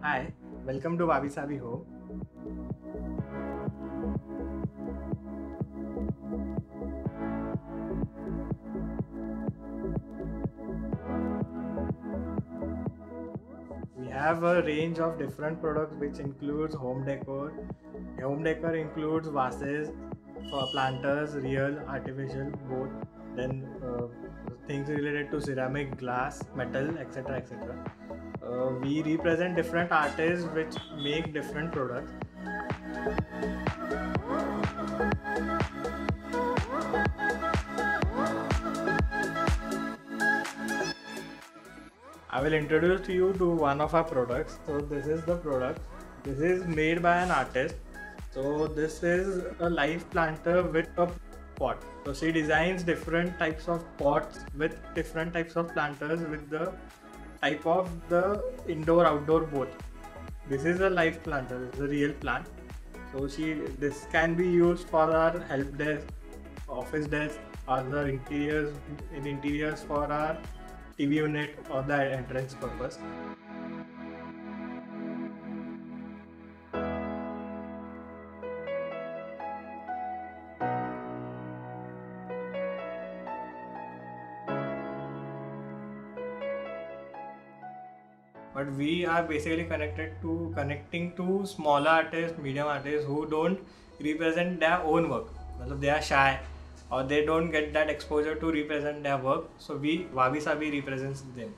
Hi, welcome to Wabi Sabi Home. We have a range of different products which includes home decor. Home decor includes vases for planters, real, artificial, both. Then things related to ceramic, glass, metal, etc. etc. We represent different artists which make different products. I will introduce you to one of our products. So this is the product. This is made by an artist. So this is a live planter with a pot. So she designs different types of pots with different types of planters with the type of the indoor outdoor both. This is a live planter. It's a real plant. So this can be used for our help desk, office desk, other interiors for our TV unit or the entrance purpose. But we are basically connecting to smaller artists, medium artists who don't represent their own work. Matlab they are shy or they don't get that exposure to represent their work. So Wabi Sabi represents them.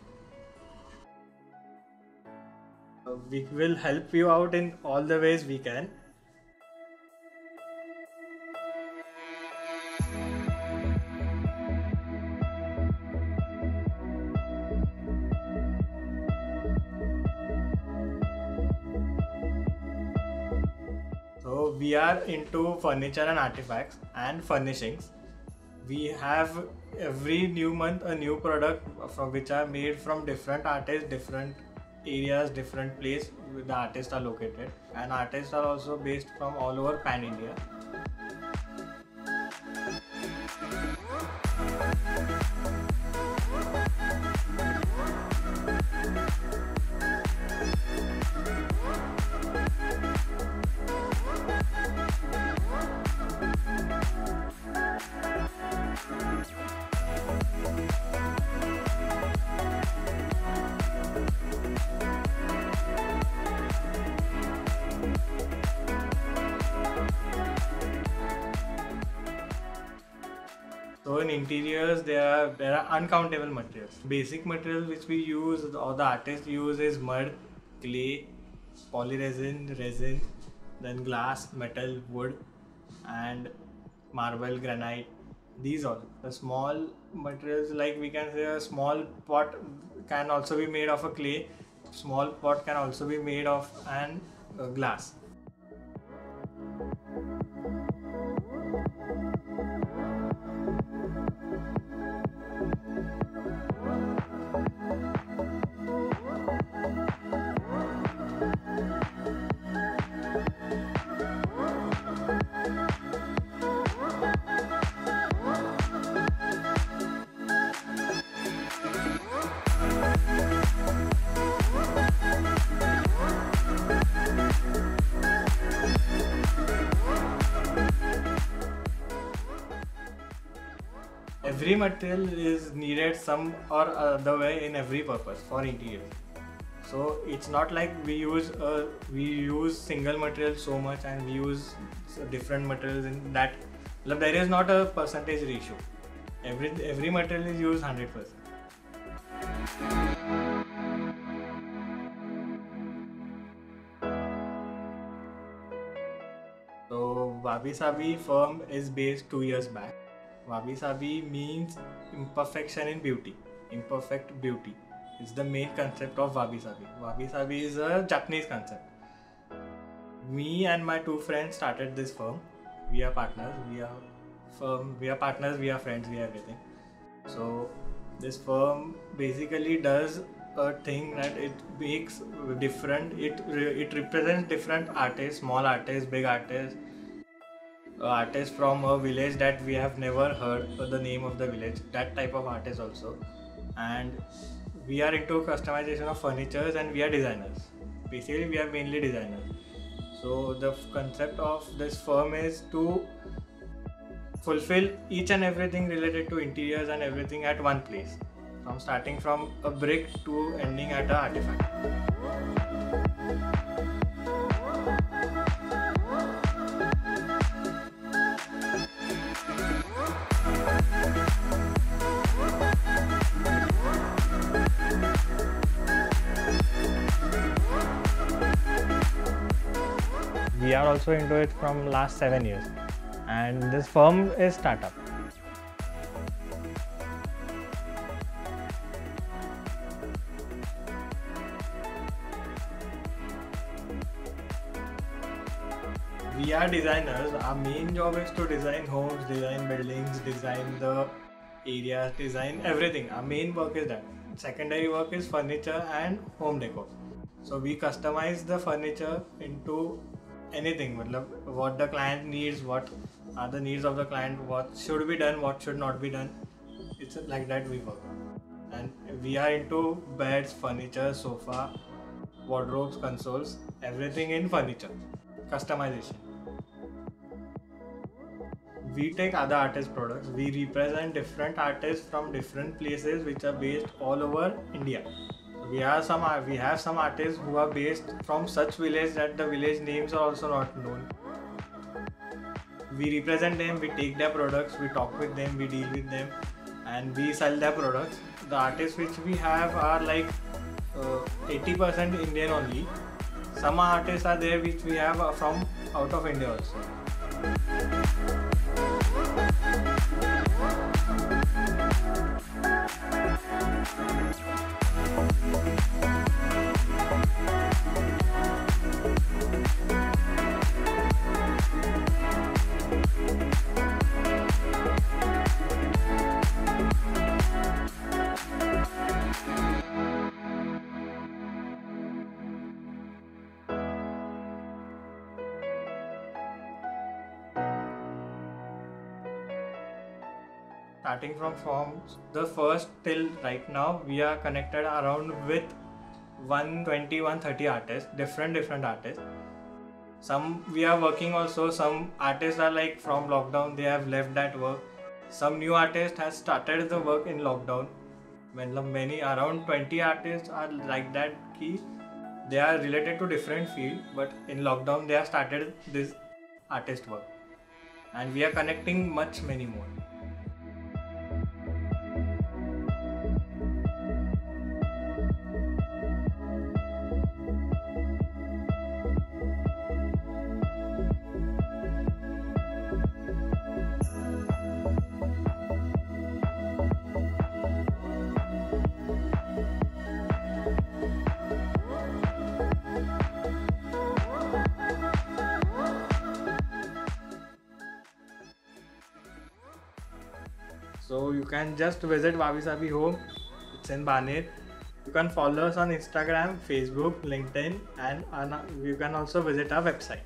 We will help you out in all the ways we can. So we are into furniture and artifacts and furnishings. We have every new month a new product from which are made from different artists, different areas, different place where the artists are located, and artists are also based from all over pan India. So in interiors, there are uncountable materials. Basic materials which we use or the artist use is mud, clay, polyresin, resin, then glass, metal, wood, and marble, granite. These all the small materials, like we can say a small pot can also be made of a clay. Small pot can also be made of an glass. Every material is needed some or other way in every purpose for interior. So it's not like we use single material so much and we use different materials in that. Like, there is not a percentage ratio. Every material is used 100%. So Wabi Sabi firm is based 2 years back. Wabi Sabi means imperfection in beauty. Imperfect beauty is the main concept of Wabi Sabi. Wabi Sabi is a Japanese concept. Me and my two friends started this firm. We are partners. We are partners. We are friends. We are everything. So this firm basically does a thing that it makes different. It represents different artists, small artists, big artists, artist from a village that we have never heard the name of the village, that type of artist also. And we are into customization of furnitures and we are designers. Basically, we are mainly designers. So the concept of this firm is to fulfill each and everything related to interiors and everything at one place, from starting from a brick to ending at an artifact. We are also into it from last 7 years, and this firm is startup. We are designers. Our main job is to design homes, design buildings, design the areas, design everything. Our main work is that. Secondary work is furniture and home decor. So we customize the furniture into anything, what the client needs, what are the needs of the client, what should be done, what should not be done. It's like that we work. And we are into beds, furniture, sofa, wardrobes, consoles, everything in furniture customization. We take other artist products. We represent different artists from different places which are based all over India. We have some artists who are based from such village that the village names are also not known. We represent them, we take their products, we talk with them, we deal with them, and we sell their products. The artists which we have are like 80% Indian only. Some artists are there which we have from out of India also. Starting from forms, the first till right now, we are connected around with 120-130 artists, different artists. Some we are working also. Some artists are like from lockdown, they have left that work. Some new artists has started the work in lockdown. Many around 20 artists are like that. They are related to different field, but in lockdown they have started this artist work, and we are connecting many more. So you can just visit Wabi Sabi Home. It's in Baner. You can follow us on Instagram, Facebook, LinkedIn, and you can also visit our website.